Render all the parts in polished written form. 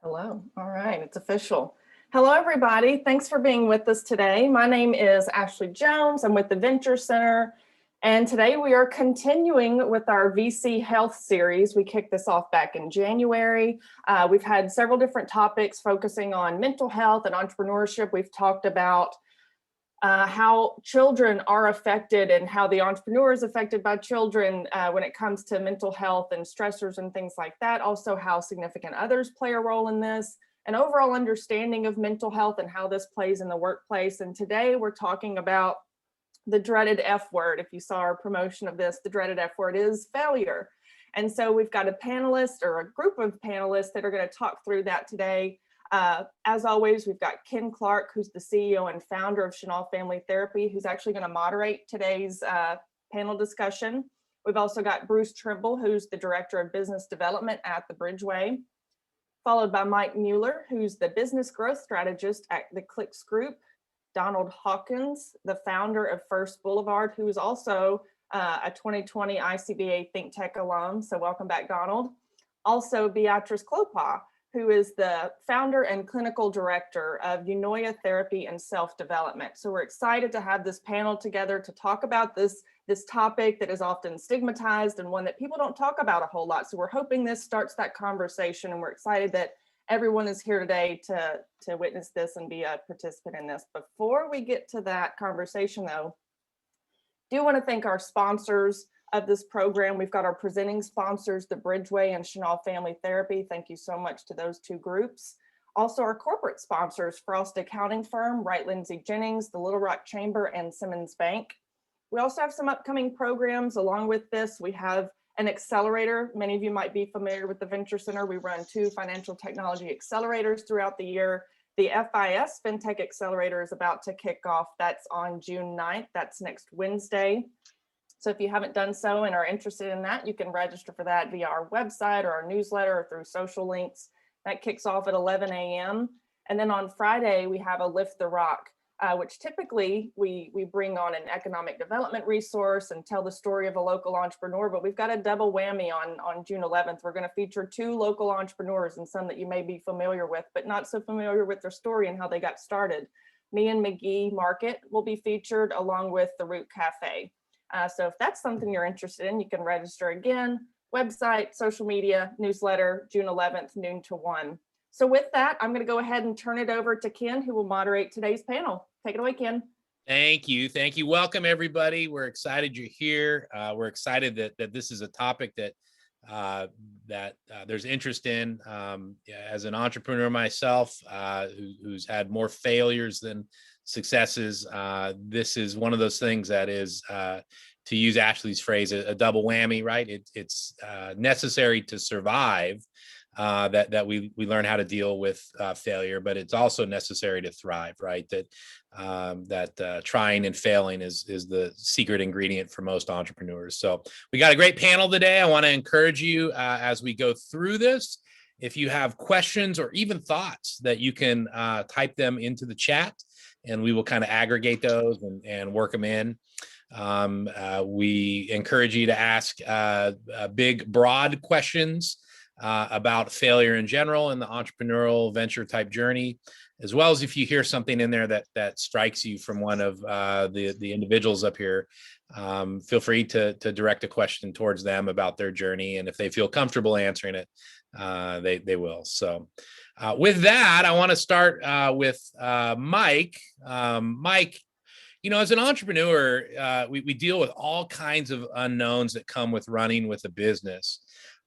Hello. All right, it's official. Hello, everybody. Thanks for being with us today. My name is Ashley Jones. I'm with the Venture Center. And today we are continuing with our VCHealth series. We kicked this off back in January. We've had several different topics focusing on mental health and entrepreneurship. We've talked about how children are affected and how the entrepreneur is affected by children when it comes to mental health and stressors and things like that. Also, how significant others play a role in this, an overall understanding of mental health and how this plays in the workplace. And today we're talking about the dreaded F word. If you saw our promotion of this, the dreaded F word is failure. And so we've got a panelist or a group of panelists that are going to talk through that today. As always, we've got Ken Clark, who's the CEO and founder of Chenal Family Therapy, who's actually going to moderate today's panel discussion. We've also got Bruce Trimble, who's the Director of Business Development at the Bridgeway, followed by Mike Mueller, who's the Business Growth Strategist at the Clicks Group, Donald Hawkins, the founder of First Boulevard, who is also a 2020 ICBA Think Tech alum. So welcome back, Donald. Also, Beatrice Clopaugh, who is the founder and clinical director of Eunoia Therapy and Self-Development. So we're excited to have this panel together to talk about this topic that is often stigmatized and one that people don't talk about a whole lot. So we're hoping this starts that conversation, and we're excited that everyone is here today to witness this and be a participant in this. Before we get to that conversation though, I do want to thank our sponsors of this program. We've got our presenting sponsors, the Bridgeway and Chenal Family Therapy. Thank you so much to those two groups. Also our corporate sponsors, Frost Accounting Firm, Wright Lindsay Jennings, the Little Rock Chamber, and Simmons Bank. We also have some upcoming programs. Along with this, we have an accelerator. Many of you might be familiar with the Venture Center. We run 2 financial technology accelerators throughout the year. The FIS FinTech Accelerator is about to kick off. That's on June 9th. That's next Wednesday. So if you haven't done so and are interested in that, you can register for that via our website or our newsletter or through social links. That kicks off at 11 a.m. And then on Friday, we have a Lift the Rock, which typically we bring on an economic development resource and tell the story of a local entrepreneur, but we've got a double whammy on June 11th. We're going to feature 2 local entrepreneurs and some that you may be familiar with, but not so familiar with their story and how they got started. Me and McGee Market will be featured along with the Root Cafe. So if that's something you're interested in, you can register again, website, social media, newsletter, June 11th, noon to 1. So with that, I'm going to go ahead and turn it over to Ken, who will moderate today's panel. Take it away, Ken. Thank you. Thank you. Welcome, everybody. We're excited you're here. We're excited that this is a topic that there's interest in. As an entrepreneur myself, who's had more failures than successes, this is one of those things that is, to use Ashley's phrase, a double whammy, right? It's necessary to survive, that we learn how to deal with failure, but it's also necessary to thrive, right? That trying and failing is the secret ingredient for most entrepreneurs. So we got a great panel today. I want to encourage you as we go through this, if you have questions or even thoughts, that you can type them into the chat, and we will kind of aggregate those and work them in. We encourage you to ask big, broad questions about failure in general and the entrepreneurial venture type journey, as well as if you hear something in there that strikes you from one of the individuals up here, feel free to direct a question towards them about their journey, and if they feel comfortable answering it, they will. So with that, I want to start with Mike. Mike, as an entrepreneur, we deal with all kinds of unknowns that come with running with a business.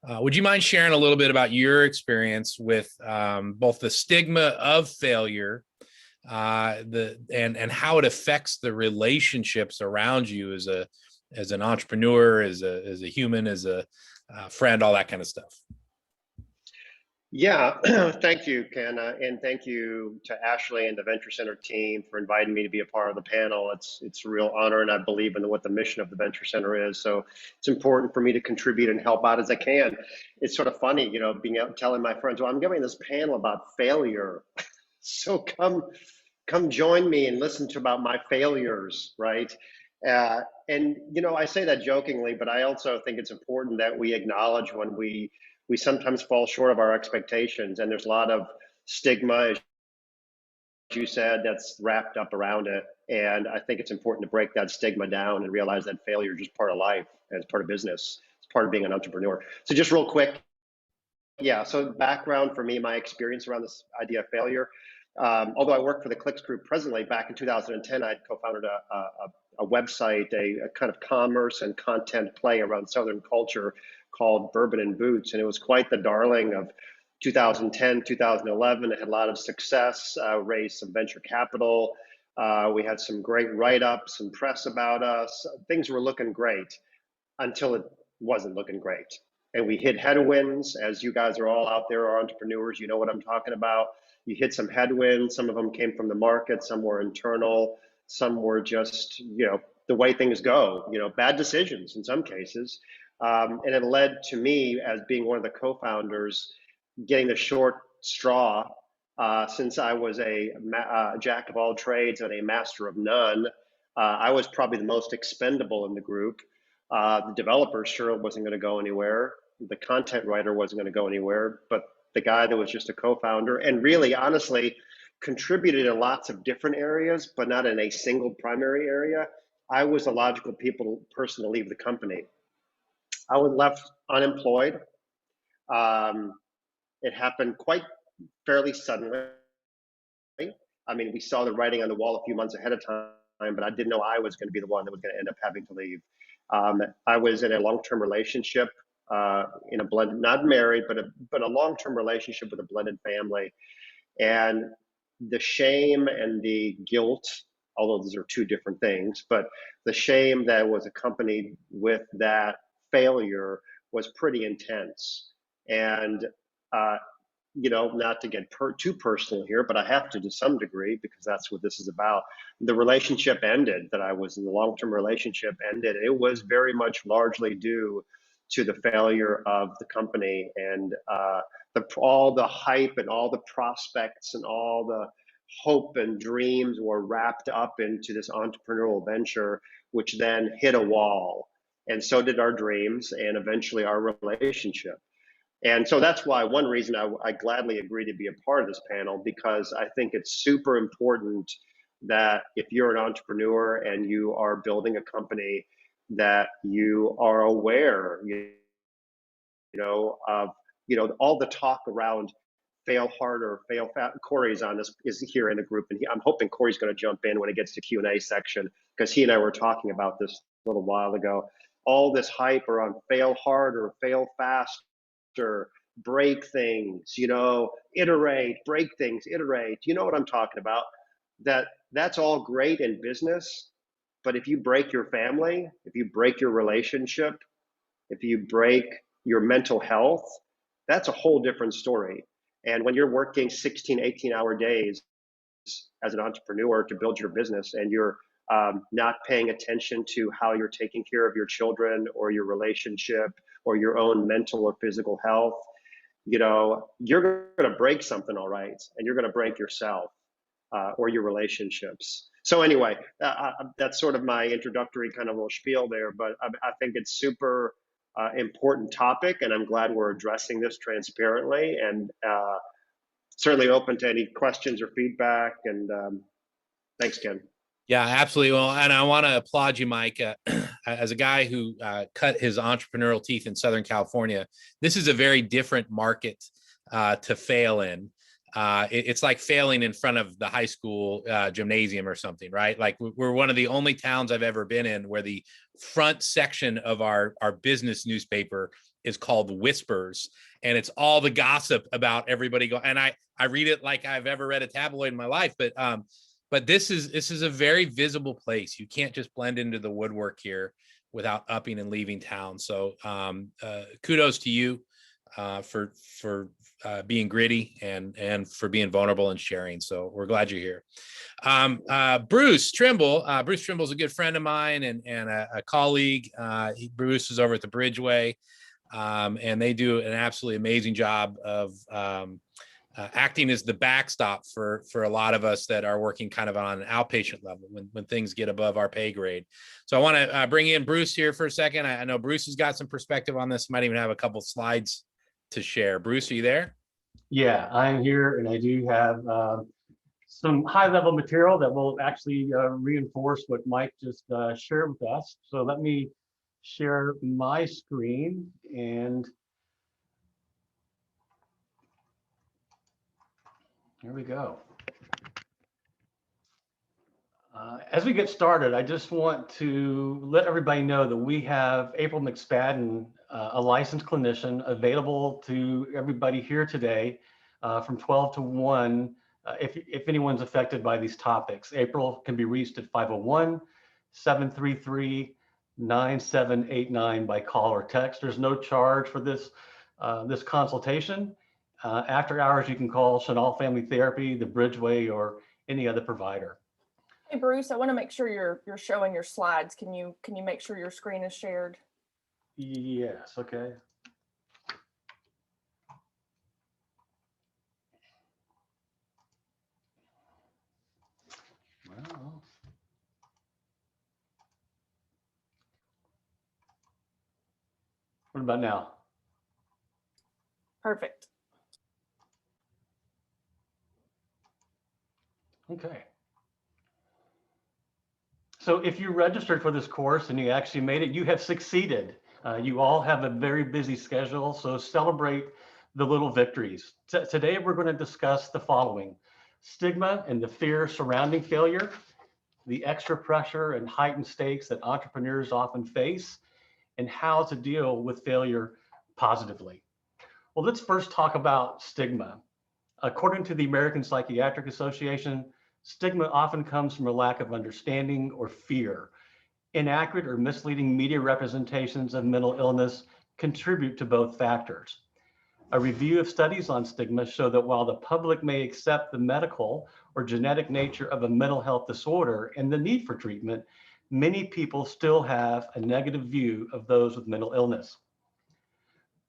Would you mind sharing a little bit about your experience with both the stigma of failure and how it affects the relationships around you as an entrepreneur, as a human, as a friend, all that kind of stuff? Yeah, thank you, Ken, and thank you to Ashley and the Venture Center team for inviting me to be a part of the panel. It's a real honor, and I believe in what the mission of the Venture Center is. So it's important for me to contribute and help out as I can. It's sort of funny, being out and telling my friends, well, I'm giving this panel about failure. So come join me and listen to about my failures, right? And I say that jokingly, but I also think it's important that we acknowledge when we we sometimes fall short of our expectations, and there's a lot of stigma, as you said, that's wrapped up around it. And I think it's important to break that stigma down and realize that failure is just part of life, and it's part of business. It's part of being an entrepreneur. So just real quick, yeah, so background for me, my experience around this idea of failure. Although I work for the Clicks Group presently, back in 2010, I co-founded a website, a kind of commerce and content play around Southern culture called Bourbon and Boots. And it was quite the darling of 2010, 2011. It had a lot of success, raised some venture capital. We had some great write-ups and press about us. Things were looking great until it wasn't looking great. And we hit headwinds. As you guys are all out there, are entrepreneurs, you know what I'm talking about. You hit some headwinds. Some of them came from the market, some were internal, some were just, the way things go, bad decisions in some cases. And it led to me, as being one of the co-founders, getting the short straw. Since I was a jack of all trades and a master of none, I was probably the most expendable in the group. The developer sure wasn't going to go anywhere. The content writer wasn't going to go anywhere, but the guy that was just a co-founder and really honestly contributed in lots of different areas, but not in a single primary area, I was the logical person to leave the company. I was left unemployed. It happened quite fairly suddenly. I mean, we saw the writing on the wall a few months ahead of time, but I didn't know I was going to be the one that was going to end up having to leave. I was in a long-term relationship, in a blended, not married, but a long-term relationship with a blended family. And the shame and the guilt, although those are two different things, but the shame that was accompanied with that failure was pretty intense. And, not to get too personal here, but I have to some degree, because that's what this is about. The relationship ended, that I was in the long-term relationship ended. It was very much largely due to the failure of the company, and all the hype and all the prospects and all the hope and dreams were wrapped up into this entrepreneurial venture, which then hit a wall. And so did our dreams and eventually our relationship. And so that's why one reason I gladly agree to be a part of this panel, because I think it's super important that if you're an entrepreneur and you are building a company, that you are aware, of, all the talk around fail harder, fail fast. Corey's on this, is here in the group, and I'm hoping Corey's going to jump in when it gets to Q&A section, because he and I were talking about this a little while ago. All this hype around fail harder, fail fast, break things, iterate, break things, iterate. You know what I'm talking about? That's all great in business, but if you break your family, if you break your relationship, if you break your mental health, that's a whole different story. And when you're working 16, 18-hour days as an entrepreneur to build your business, and you're not paying attention to how you're taking care of your children or your relationship or your own mental or physical health, you're going to break something, all right, and you're going to break yourself or your relationships. So anyway, that's sort of my introductory kind of little spiel there, but I think it's super important topic, and I'm glad we're addressing this transparently, and certainly open to any questions or feedback. And thanks, Ken. Yeah, absolutely. Well, and I want to applaud you, Mike, as a guy who cut his entrepreneurial teeth in Southern California. This is a very different market to fail in. It's like failing in front of the high school gymnasium or something, right? Like we're one of the only towns I've ever been in where the front section of our business newspaper is called Whispers, and it's all the gossip about everybody and I read it like I've ever read a tabloid in my life, but this is a very visible place. You can't just blend into the woodwork here without upping and leaving town. So kudos to you for being gritty and for being vulnerable and sharing. So we're glad you're here. Bruce Trimble. Bruce Trimble is a good friend of mine and a colleague. Bruce is over at the Bridgeway, and they do an absolutely amazing job of acting as the backstop for a lot of us that are working kind of on an outpatient level when things get above our pay grade. So I want to bring in Bruce here for a second. I know Bruce has got some perspective on this. Might even have a couple slides to share. Bruce, are you there? Yeah, I'm here and I do have some high-level material that will actually reinforce what Mike just shared with us. So let me share my screen, and here we go. As we get started, I just want to let everybody know that we have April McSpadden, a licensed clinician, available to everybody here today from 12 to 1 if anyone's affected by these topics. April can be reached at 501-733-9789 by call or text. There's no charge for this consultation. After hours, you can call Chanel Family Therapy, the Bridgeway, or any other provider. Hey, Bruce, I want to make sure you're showing your slides. Can you make sure your screen is shared? Yes, okay. Well, what about now? Perfect. Okay. So if you registered for this course and you actually made it, you have succeeded. You all have a very busy schedule, so celebrate the little victories. Today, we're going to discuss the following: stigma and the fear surrounding failure, the extra pressure and heightened stakes that entrepreneurs often face, and how to deal with failure positively. Well, let's first talk about stigma. According to the American Psychiatric Association, stigma often comes from a lack of understanding or fear. Inaccurate or misleading media representations of mental illness contribute to both factors. A review of studies on stigma show that while the public may accept the medical or genetic nature of a mental health disorder and the need for treatment, many people still have a negative view of those with mental illness.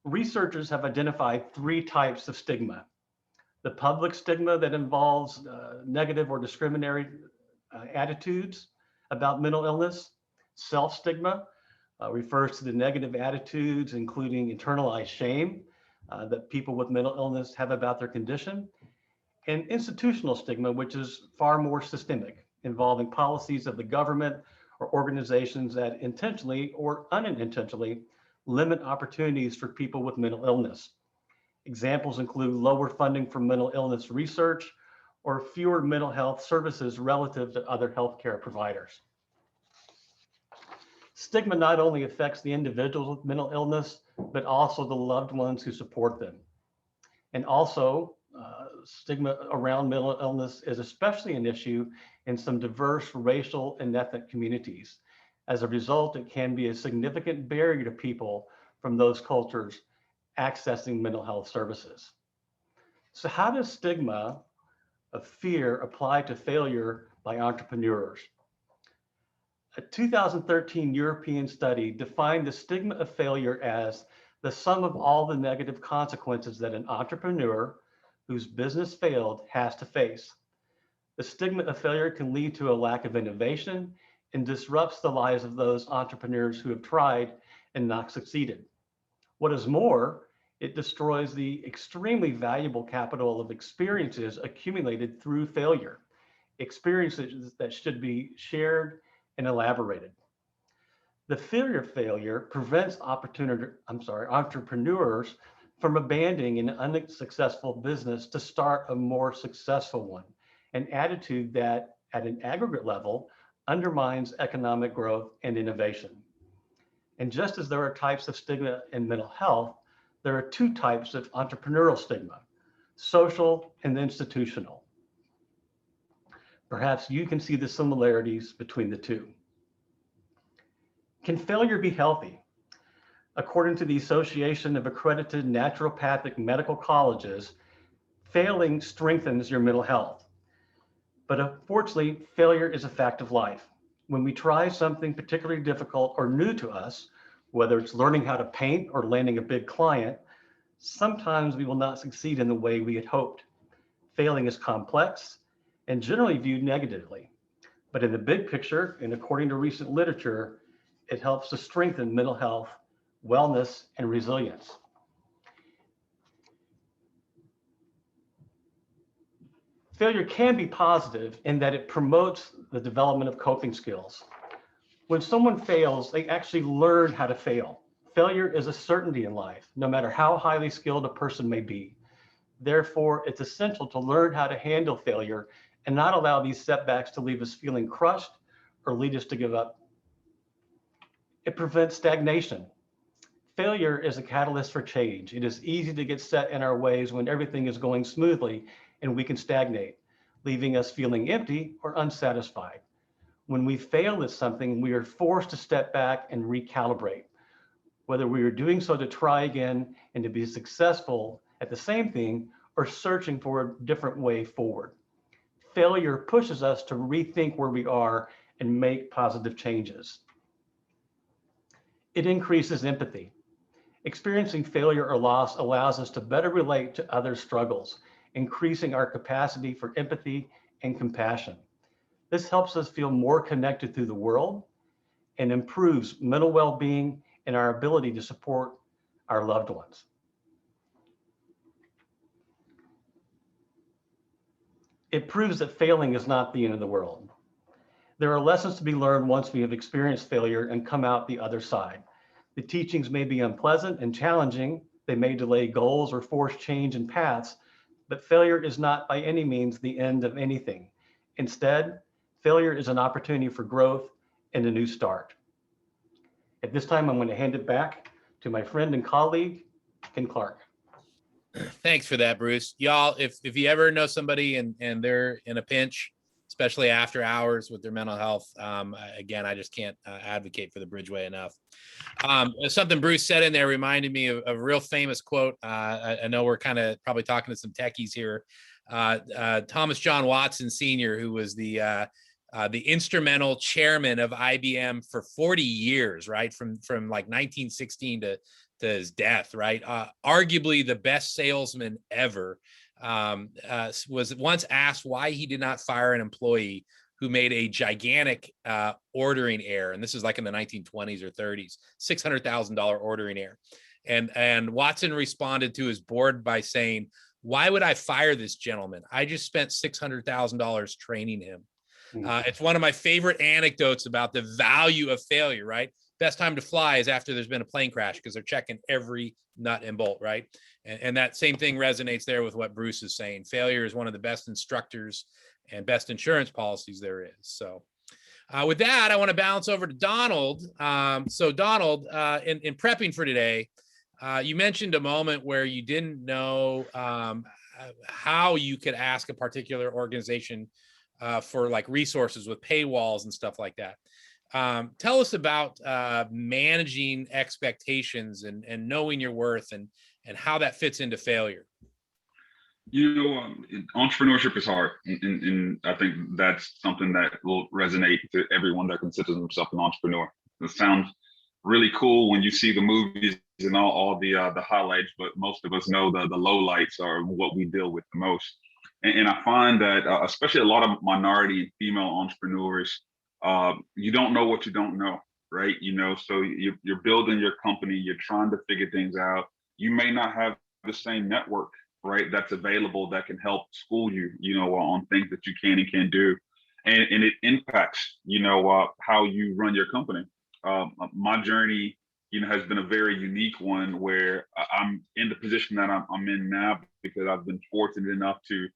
Researchers have identified 3 types of stigma: the public stigma that involves negative or discriminatory attitudes about mental illness. Self-stigma refers to the negative attitudes, including internalized shame that people with mental illness have about their condition. And institutional stigma, which is far more systemic, involving policies of the government or organizations that intentionally or unintentionally limit opportunities for people with mental illness. Examples include lower funding for mental illness research or fewer mental health services relative to other healthcare providers. Stigma not only affects the individuals with mental illness, but also the loved ones who support them. And also, stigma around mental illness is especially an issue in some diverse racial and ethnic communities. As a result, it can be a significant barrier to people from those cultures accessing mental health services. So how does stigma of fear apply to failure by entrepreneurs? A 2013 European study defined the stigma of failure as the sum of all the negative consequences that an entrepreneur whose business failed has to face. The stigma of failure can lead to a lack of innovation and disrupts the lives of those entrepreneurs who have tried and not succeeded. What is more, it destroys the extremely valuable capital of experiences accumulated through failure, experiences that should be shared and elaborated. The fear of failure prevents entrepreneurs from abandoning an unsuccessful business to start a more successful one, an attitude that at an aggregate level undermines economic growth and innovation. And just as there are types of stigma in mental health, there are 2 types of entrepreneurial stigma: social and institutional. Perhaps you can see the similarities between the 2. Can failure be healthy? According to the Association of Accredited Naturopathic Medical Colleges, failing strengthens your mental health. But unfortunately, failure is a fact of life. When we try something particularly difficult or new to us, whether it's learning how to paint or landing a big client, sometimes we will not succeed in the way we had hoped. Failing is complex and generally viewed negatively. But in the big picture, and according to recent literature, it helps to strengthen mental health, wellness, and resilience. Failure can be positive in that it promotes the development of coping skills. When someone fails, they actually learn how to fail. Failure is a certainty in life, no matter how highly skilled a person may be. Therefore, it's essential to learn how to handle failure and not allow these setbacks to leave us feeling crushed or lead us to give up. It prevents stagnation. Failure is a catalyst for change. It is easy to get set in our ways when everything is going smoothly and we can stagnate, leaving us feeling empty or unsatisfied. When we fail at something, we are forced to step back and recalibrate, whether we are doing so to try again and to be successful at the same thing or searching for a different way forward. Failure pushes us to rethink where we are and make positive changes. It increases empathy. Experiencing failure or loss allows us to better relate to others' struggles, increasing our capacity for empathy and compassion. This helps us feel more connected to the world and improves mental well-being and our ability to support our loved ones. It proves that failing is not the end of the world. There are lessons to be learned once we have experienced failure and come out the other side. The teachings may be unpleasant and challenging. They may delay goals or force change in paths, but failure is not by any means the end of anything. Instead, failure is an opportunity for growth and a new start. At this time, I'm going to hand it back to my friend and colleague, Ken Clark. Thanks for that, Bruce. Y'all, if you ever know somebody and they're in a pinch, especially after hours with their mental health, again, I just can't advocate for the Bridgeway enough. Something Bruce said in there reminded me of a real famous quote. I know we're kind of probably talking to some techies here. Thomas John Watson Sr., who was the instrumental chairman of IBM for 40 years, right? From like 1916 to his death, right? Arguably the best salesman ever, was once asked why he did not fire an employee who made a gigantic ordering error. And this is like in the 1920s or 30s, $600,000 ordering error. And Watson responded to his board by saying, "Why would I fire this gentleman? I just spent $600,000 training him." It's one of my favorite anecdotes about the value of failure, right? Best time to fly is after there's been a plane crash because they're checking every nut and bolt, right? And that same thing resonates there with what Bruce is saying. Failure is one of the best instructors and best insurance policies there is. So with that, I want to bounce over to Donald. So Donald, in prepping for today, you mentioned a moment where you didn't know how you could ask a particular organization for like resources with paywalls and stuff like that. Tell us about managing expectations and knowing your worth and how that fits into failure. You know, entrepreneurship is hard, and I think that's something that will resonate to everyone that considers themselves an entrepreneur. It sounds really cool when you see the movies and all the highlights, but most of us know the lowlights are what we deal with the most. And I find that especially a lot of minority and female entrepreneurs, you don't know what you don't know, right? You know, so you're building your company, you're trying to figure things out. You may not have the same network, right, that's available that can help school you, you know, on things that you can and can't do. And it impacts, you know, how you run your company. My journey, you know, has been a very unique one where I'm in the position that I'm in now because I've been fortunate enough to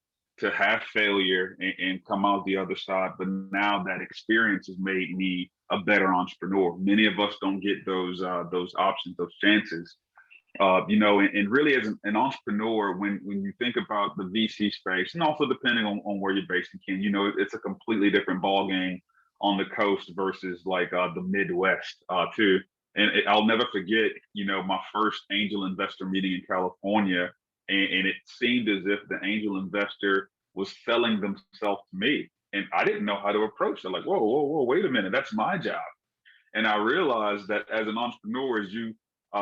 have failure and come out the other side. But now that experience has made me a better entrepreneur. Many of us don't get those options, those chances. You know, and really as an entrepreneur, when you think about the VC space, and also depending on where you're based in Kenya, you know, it's a completely different ball game on the coast versus like the Midwest too. And I'll never forget, you know, my first angel investor meeting in California, and it seemed as if the angel investor was selling themselves to me, and I didn't know how to approach it. Like, whoa, wait a minute, that's my job. And I realized that as an entrepreneur, as you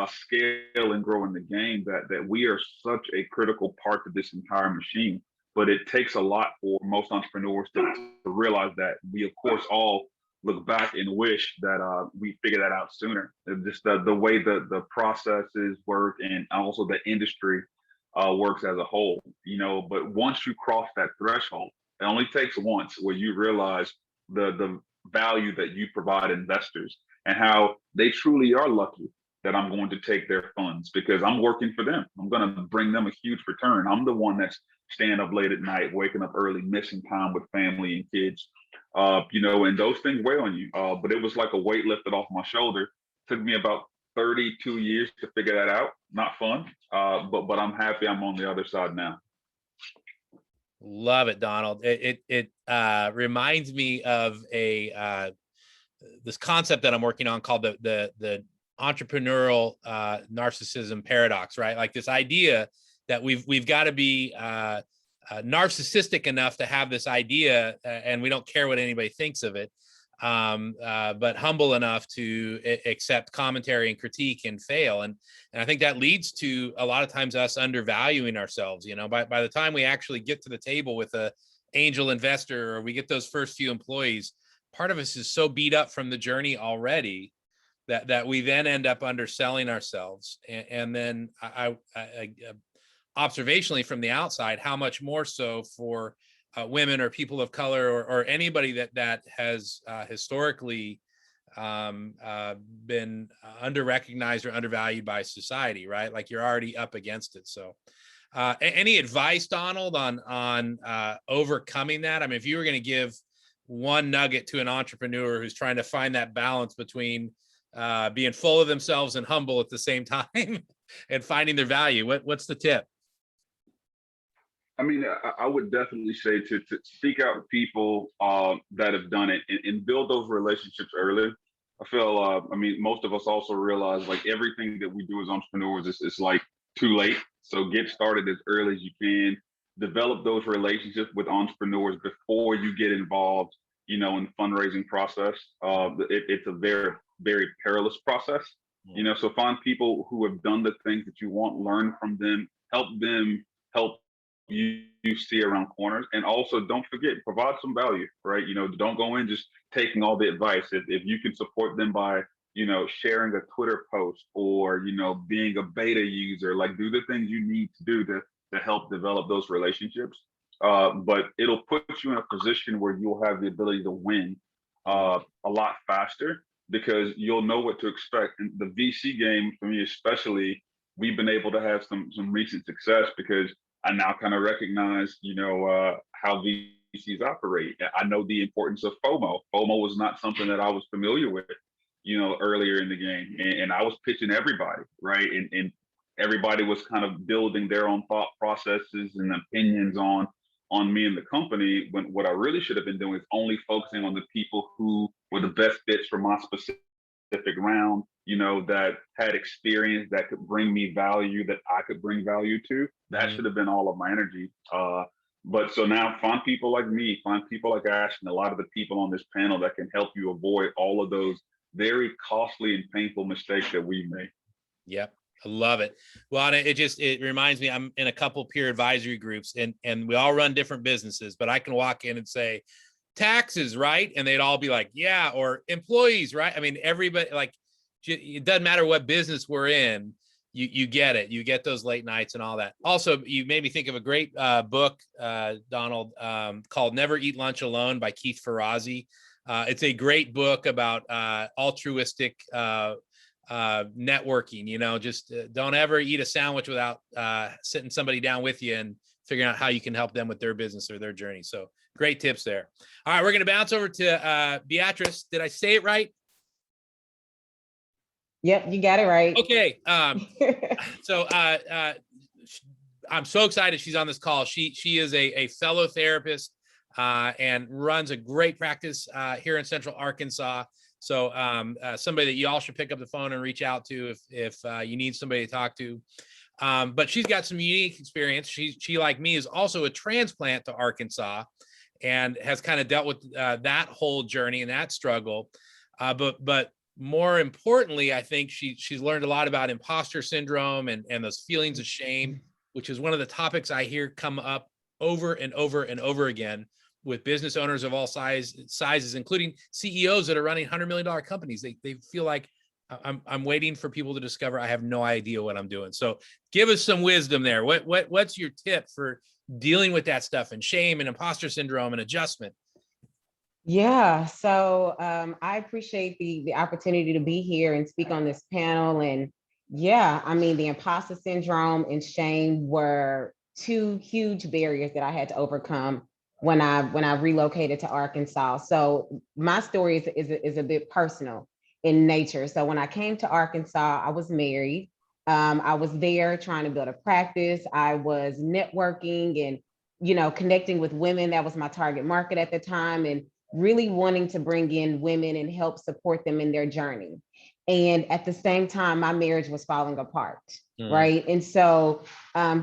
scale and grow in the game, that we are such a critical part of this entire machine. But it takes a lot for most entrepreneurs to realize that. We, of course, all look back and wish that we figured that out sooner. Just the way the processes work and also the industry works as a whole, you know. But once you cross that threshold, It only takes once where you realize the value that you provide investors and how they truly are lucky that I'm going to take their funds because I'm working for them. I'm going to bring them a huge return. I'm the one that's staying up late at night, waking up early, missing time with family and kids. And those things weigh on you. But it was like a weight lifted off my shoulder. Took me about 32 years to figure that out. Not fun, but I'm happy I'm on the other side now. Love it, Donald. It reminds me of this concept that I'm working on called the entrepreneurial narcissism paradox, right? Like this idea that we've got to be narcissistic enough to have this idea, and we don't care what anybody thinks of it, but humble enough to accept commentary and critique and fail. And I think that leads to a lot of times us undervaluing ourselves. By the time we actually get to the table with a angel investor or we get those first few employees, part of us is so beat up from the journey already that we then end up underselling ourselves. And then I observationally from the outside, how much more so for women or people of color or anybody that has historically been under-recognized or undervalued by society, right? Like you're already up against it. So any advice, Donald, on overcoming that? I mean, if you were going to give one nugget to an entrepreneur who's trying to find that balance between being full of themselves and humble at the same time and finding their value, what's the tip? I mean, I would definitely say to seek out people that have done it and build those relationships early. I feel, most of us also realize like everything that we do as entrepreneurs is like too late. So get started as early as you can. Develop those relationships with entrepreneurs before you get involved, in the fundraising process. It's a very, very perilous process. So find people who have done the things that you want, learn from them help you see around corners, and also don't forget, provide some value, right? Don't go in just taking all the advice. If you can support them by sharing a Twitter post or being a beta user, like do the things you need to do to help develop those relationships. But it'll put you in a position where you'll have the ability to win a lot faster because you'll know what to expect. And the VC game, for me especially, we've been able to have some recent success because I now kind of recognize, how VCs operate. I know the importance of FOMO. FOMO was not something that I was familiar with, earlier in the game. And I was pitching everybody, right? And everybody was kind of building their own thought processes and opinions on me and the company, when what I really should have been doing is only focusing on the people who were the best fits for my specific round, that had experience, that could bring me value, that I could bring value to. That should have been all of my energy. But so now find people like me, find people like Ash, and a lot of the people on this panel that can help you avoid all of those very costly and painful mistakes that we make. Yep. I love it. Well, and it reminds me, I'm in a couple peer advisory groups and we all run different businesses, but I can walk in and say, taxes, right? And they'd all be like, yeah, or employees, right? I mean, everybody, like, it doesn't matter what business we're in, you get it. You get those late nights and all that. Also, you made me think of a great book, Donald, called Never Eat Lunch Alone by Keith Ferrazzi. It's a great book about altruistic networking. Just don't ever eat a sandwich without sitting somebody down with you and figuring out how you can help them with their business or their journey. So great tips there. All right, we're going to bounce over to Beatrice. Did I say it right? Yep, you got it right. Okay. So I'm so excited she's on this call. She is a fellow therapist and runs a great practice here in Central Arkansas. So somebody that you all should pick up the phone and reach out to if you need somebody to talk to. But she's got some unique experience. She, like me, is also a transplant to Arkansas and has kind of dealt with that whole journey and that struggle. But more importantly, I think she's learned a lot about imposter syndrome and those feelings of shame, which is one of the topics I hear come up over and over and over again with business owners of all sizes, including CEOs that are running $100 million companies. They feel like I'm waiting for people to discover I have no idea what I'm doing. So give us some wisdom there. What's your tip for dealing with that stuff and shame and imposter syndrome and adjustment? Yeah, so I appreciate the opportunity to be here and speak on this panel. And yeah, I mean, the imposter syndrome and shame were two huge barriers that I had to overcome when I relocated to Arkansas. So my story is a bit personal in nature. So when I came to Arkansas, I was married. I was there trying to build a practice. I was networking and, connecting with women. That was my target market at the time. And really wanting to bring in women and help support them in their journey. And at the same time, my marriage was falling apart, right? And so,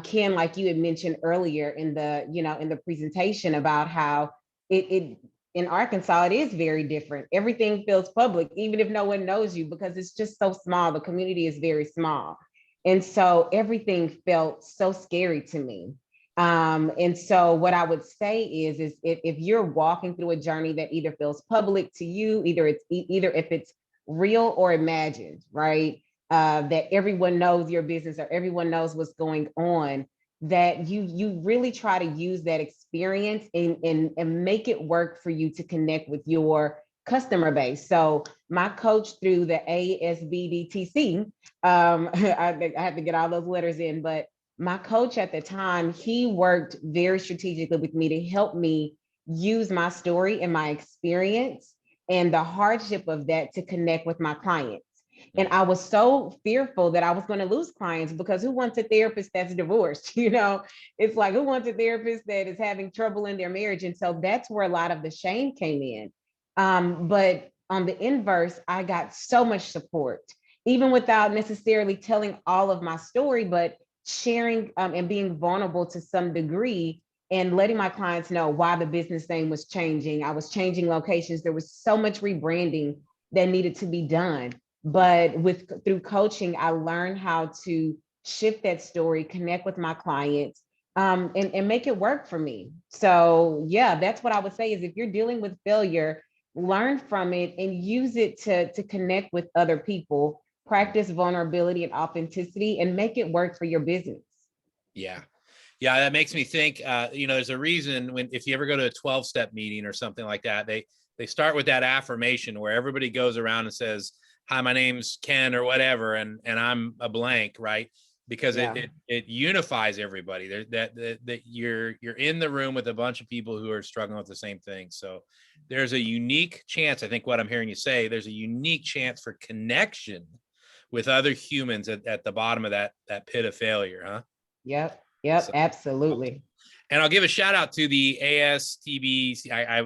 Ken, like you had mentioned earlier in the presentation about how it in Arkansas, it is very different. Everything feels public, even if no one knows you, because it's just so small. The community is very small. And so everything felt so scary to me. And so what I would say is if you're walking through a journey that either feels public to you, either if it's real or imagined, right? That everyone knows your business or everyone knows what's going on, that you really try to use that experience and make it work for you to connect with your customer base. So my coach through the ASBDTC, I have to get all those letters in, but my coach at the time, he worked very strategically with me to help me use my story and my experience and the hardship of that to connect with my clients. And I was so fearful that I was going to lose clients, because who wants a therapist that's divorced? It's like, who wants a therapist that is having trouble in their marriage? And so that's where a lot of the shame came in. But on the inverse, I got so much support, even without necessarily telling all of my story, but sharing and being vulnerable to some degree and letting my clients know why the business name was changing. I was changing locations. There was so much rebranding that needed to be done. But through coaching, I learned how to shift that story, connect with my clients, and make it work for me. So yeah, that's what I would say is, if you're dealing with failure, learn from it and use it to connect with other people. Practice vulnerability and authenticity and make it work for your business. Yeah. Yeah. That makes me think, there's a reason if you ever go to a 12-step meeting or something like that, they start with that affirmation where everybody goes around and says, hi, my name's Ken or whatever. And I'm a blank, right? Because it unifies everybody. That you're in the room with a bunch of people who are struggling with the same thing. So there's a unique chance. I think what I'm hearing you say, there's a unique chance for connection with other humans at the bottom of that pit of failure, huh? Yep, so, absolutely. And I'll give a shout out to the ASTB.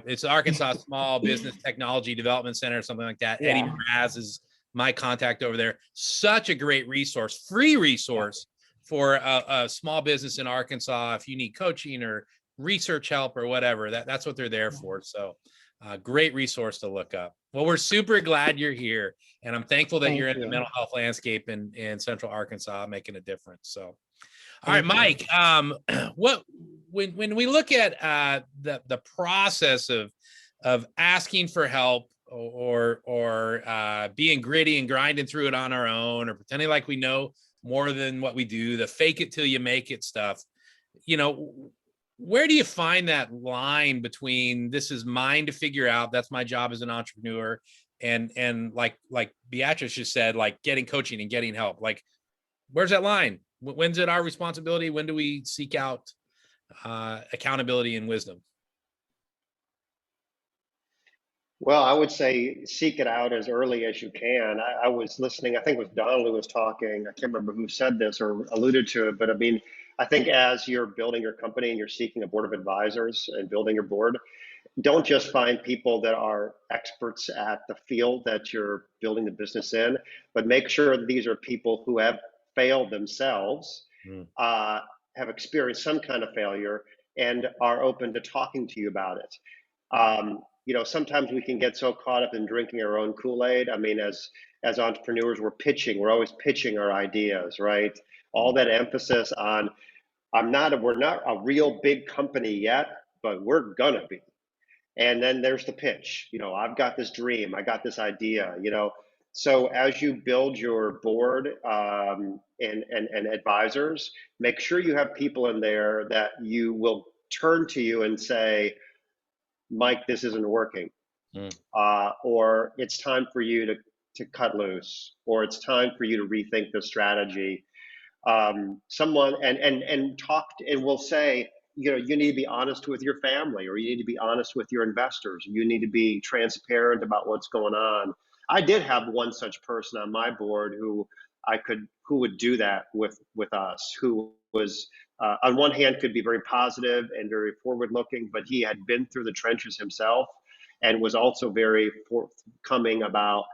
It's Arkansas Small Business Technology Development Center or something like that. Eddie Mraz is my contact over there. Such a great resource, free resource for a small business in Arkansas. If you need coaching or research help or whatever, that's what they're there for. So great resource to look up. Well, we're super glad you're here. And I'm thankful that you're in the mental health landscape in Central Arkansas, making a difference. So, all right, Mike, when we look at the process of asking for help or being gritty and grinding through it on our own, or pretending like we know more than what we do, the fake it till you make it stuff, where do you find that line between this is mine to figure out, that's my job as an entrepreneur, and like Beatrice just said, like getting coaching and getting help? Like, where's that line? When's it our responsibility? When do we seek out accountability and wisdom? Well, I would say seek it out as early as you can. I was listening, I think it was Don who was talking. I can't remember who said this or alluded to it, but I mean, I think as you're building your company and you're seeking a board of advisors and building your board, don't just find people that are experts at the field that you're building the business in, but make sure that these are people who have failed themselves, have experienced some kind of failure, and are open to talking to you about it. Sometimes we can get so caught up in drinking our own Kool-Aid. I mean, as entrepreneurs, we're always pitching our ideas, right? All that emphasis on, we're not a real big company yet, but we're gonna be. And then there's the pitch. I've got this dream, I got this idea. So as you build your board and advisors, make sure you have people in there that you will turn to you and say, Mike, this isn't working. Or it's time for you to cut loose, or it's time for you to rethink the strategy. Someone and talk and will say, you know, you need to be honest with your family, or you need to be honest with your investors. You need to be transparent about what's going on. I did have one such person on my board who would do that with us, who was on one hand could be very positive and very forward looking, but he had been through the trenches himself and was also very forthcoming about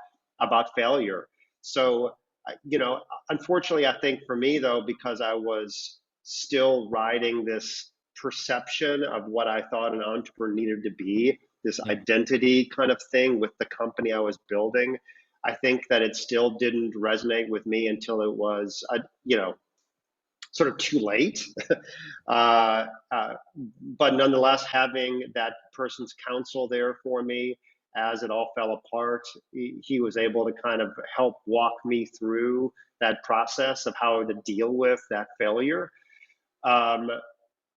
failure. So you know, unfortunately, I think for me though, because I was still riding this perception of what I thought an entrepreneur needed to be, this identity kind of thing with the company I was building, I think that it still didn't resonate with me until it was, you know, sort of too late. But nonetheless, having that person's counsel there for me as it all fell apart, he was able to kind of help walk me through that process of how to deal with that failure.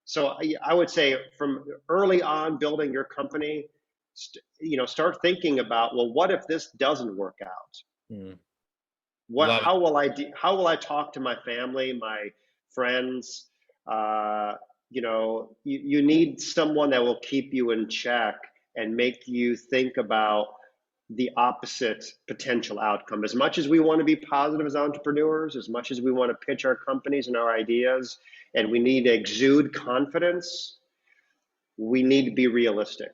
So I would say from early on building your company, you know, start thinking about, well, what if this doesn't work out? How will I talk to my family, my friends? You know, you need someone that will keep you in check and make you think about the opposite potential outcome. As much as we want to be positive as entrepreneurs, as much as we want to pitch our companies and our ideas, and we need to exude confidence, we need to be realistic.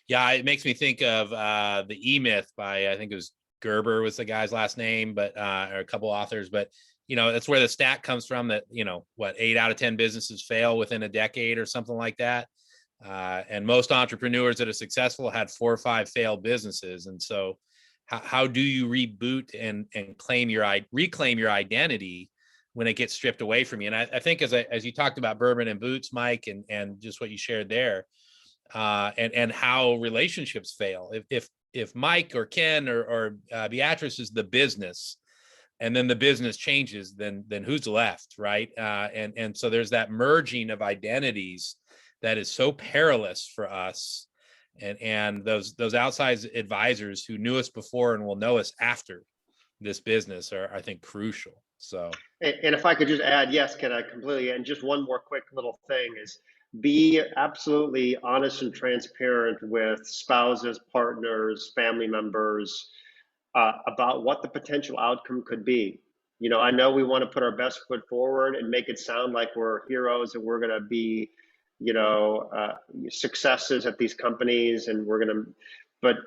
Yeah, it makes me think of the E-Myth by, I think it was Gerber was the guy's last name, but or a couple authors, but you know, that's where the stat comes from that, you know, what, 8 out of 10 businesses fail within a decade or something like that. And most entrepreneurs that are successful had 4 or 5 failed businesses. And so how do you reboot and reclaim your identity when it gets stripped away from you? And I think as you talked about bourbon and boots, Mike, and just what you shared there, and how relationships fail. If Mike or Ken or Beatrice is the business, and then the business changes, then who's left, right? And so there's that merging of identities that is so perilous for us, and those outside advisors who knew us before and will know us after this business are, I think, crucial. So, and if I could just add, yes, Ken, I completely, and just one more quick little thing is, be absolutely honest and transparent with spouses, partners, family members about what the potential outcome could be. You know, I know we want to put our best foot forward and make it sound like we're heroes and we're going to be, you know, successes at these companies, and we're going to, but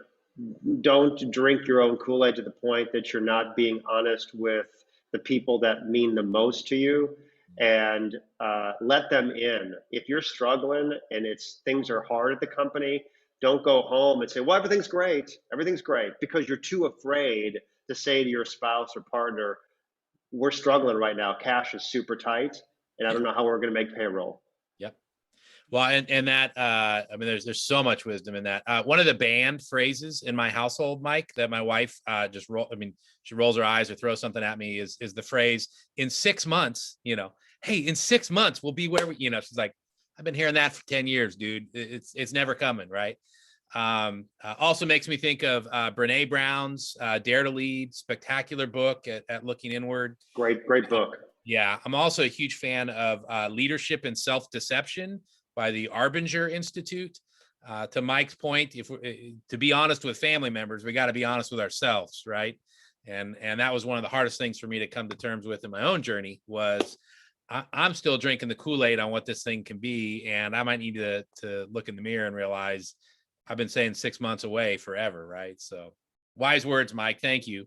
don't drink your own Kool-Aid to the point that you're not being honest with the people that mean the most to you, and let them in. If you're struggling and things are hard at the company, don't go home and say, well, everything's great, because you're too afraid to say to your spouse or partner, we're struggling right now, cash is super tight, and I don't know how we're going to make payroll. Yep. Well, and that, I mean, there's so much wisdom in that. One of the banned phrases in my household, Mike, that my wife she rolls her eyes or throws something at me is the phrase, in 6 months, you know, hey, in 6 months we'll be where we, you know, she's like, I've been hearing that for 10 years, dude. It's never coming, right? Also makes me think of Brene Brown's Dare to Lead, spectacular book at Looking Inward. Great book. Yeah, I'm also a huge fan of Leadership and Self-Deception by the Arbinger Institute. To Mike's point, to be honest with family members, we got to be honest with ourselves, right? And that was one of the hardest things for me to come to terms with in my own journey was I'm still drinking the Kool-Aid on what this thing can be, and I might need to look in the mirror and realize I've been saying 6 months away forever, right? So wise words, Mike. Thank you.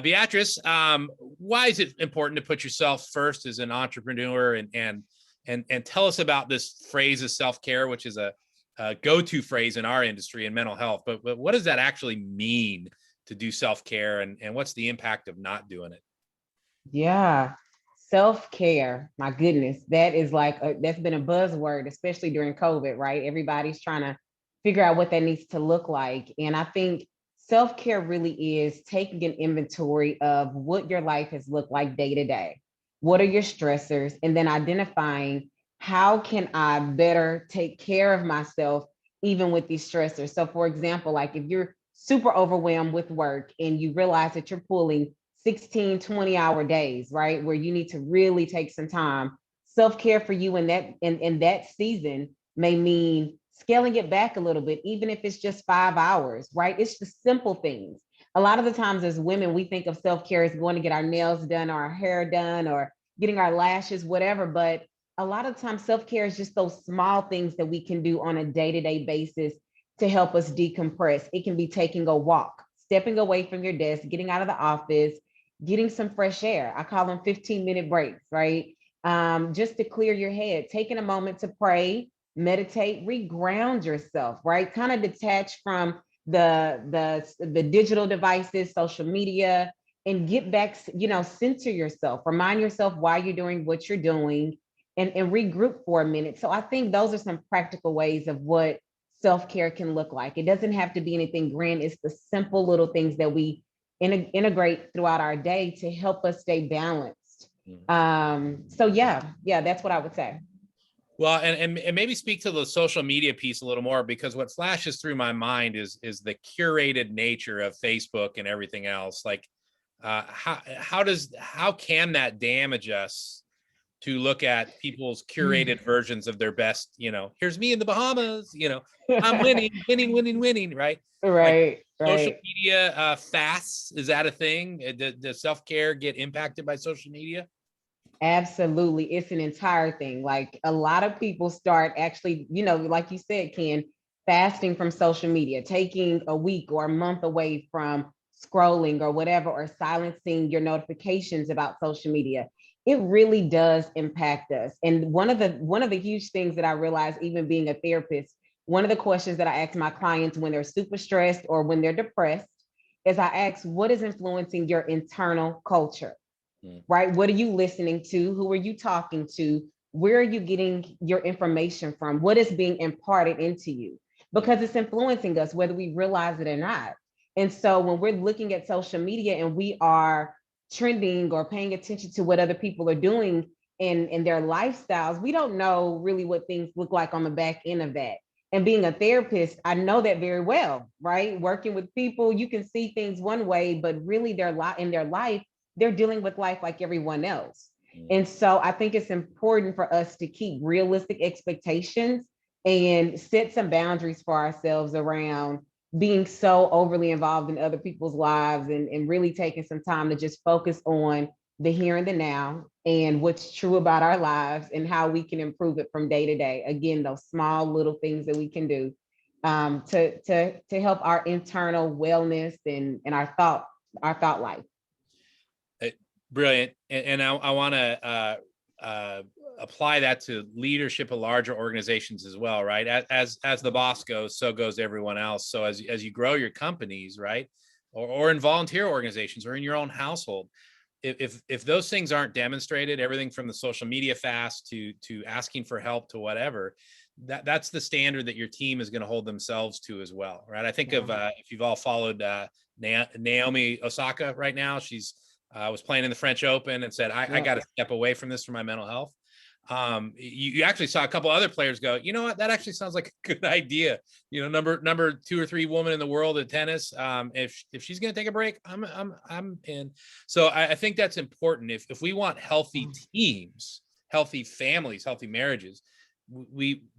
Beatrice, why is it important to put yourself first as an entrepreneur, and tell us about this phrase of self-care, which is a go-to phrase in our industry in mental health, but what does that actually mean to do self-care, and what's the impact of not doing it? Yeah. Self-care, my goodness, that is like, that's been a buzzword, especially during COVID, right? Everybody's trying to figure out what that needs to look like. And I think self-care really is taking an inventory of what your life has looked like day to day. What are your stressors? And then identifying how can I better take care of myself even with these stressors. So for example, like if you're super overwhelmed with work and you realize that you're pulling 16, 20-hour days, right? Where you need to really take some time. Self-care for you in that season may mean scaling it back a little bit, even if it's just 5 hours, right? It's the simple things. A lot of the times as women, we think of self-care as going to get our nails done or our hair done or getting our lashes, whatever. But a lot of times self-care is just those small things that we can do on a day-to-day basis to help us decompress. It can be taking a walk, stepping away from your desk, getting out of the office, getting some fresh air. I call them 15-minute breaks, right? Just to clear your head, taking a moment to pray, meditate, reground yourself, right? Kind of detach from the digital devices, social media, and get back, center yourself, remind yourself why you're doing what you're doing, and regroup for a minute. So I think those are some practical ways of what self-care can look like. It doesn't have to be anything grand. It's the simple little things that we integrate throughout our day to help us stay balanced. So yeah, that's what I would say. Well, and maybe speak to the social media piece a little more, because what flashes through my mind is the curated nature of Facebook and everything else. Like, how can that damage us to look at people's curated versions of their best? Here's me in the Bahamas. I'm winning, right? Right, like, social media fasts, is that a thing? Does self-care get impacted by social media? Absolutely. It's an entire thing. Like a lot of people start actually, like you said, Ken, fasting from social media, taking a week or a month away from scrolling or whatever, or silencing your notifications about social media. It really does impact us. And one of the huge things that I realized, even being a therapist, one of the questions that I ask my clients when they're super stressed or when they're depressed is I ask, what is influencing your internal culture? Right? What are you listening to? Who are you talking to? Where are you getting your information from? What is being imparted into you? Because it's influencing us, whether we realize it or not. And so when we're looking at social media and we are trending or paying attention to what other people are doing in their lifestyles, we don't know really what things look like on the back end of that. And being a therapist, I know that very well, right? Working with people, you can see things one way, but really in their life, they're dealing with life like everyone else. And so I think it's important for us to keep realistic expectations and set some boundaries for ourselves around being so overly involved in other people's lives, and really taking some time to just focus on the here and the now and what's true about our lives and how we can improve it from day to day. Again, those small little things that we can do to help our internal wellness and our thought life. Brilliant. And I want to apply that to leadership of larger organizations as well, right? As the boss goes, so goes everyone else. So as you grow your companies, right, or in volunteer organizations or in your own household, if those things aren't demonstrated, everything from the social media fast to asking for help to whatever, that's the standard that your team is going to hold themselves to as well, right? I think of if you've all followed Naomi Osaka right now, she's was playing in the French Open and said, I got to step away from this for my mental health. You actually saw a couple other players go, you know what, that actually sounds like a good idea. Number 2 or 3 woman in the world at tennis. If she's going to take a break, I'm in. So I think that's important. If we want healthy teams, healthy families, healthy marriages,